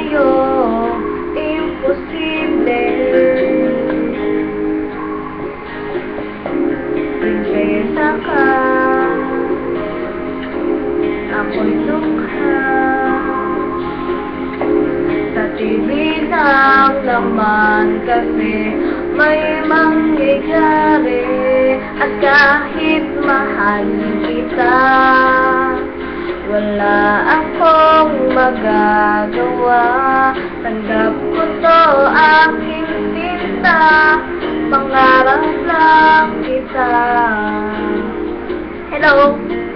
sa'yo imposible. Prinsesa ka, ako'y dukha. Sa TV lang naman kasi may mangyayari. At kahit mahal kita, wala akong magagawa. Tanggap ko to, aking sinta, pangarap lang kita. Hello!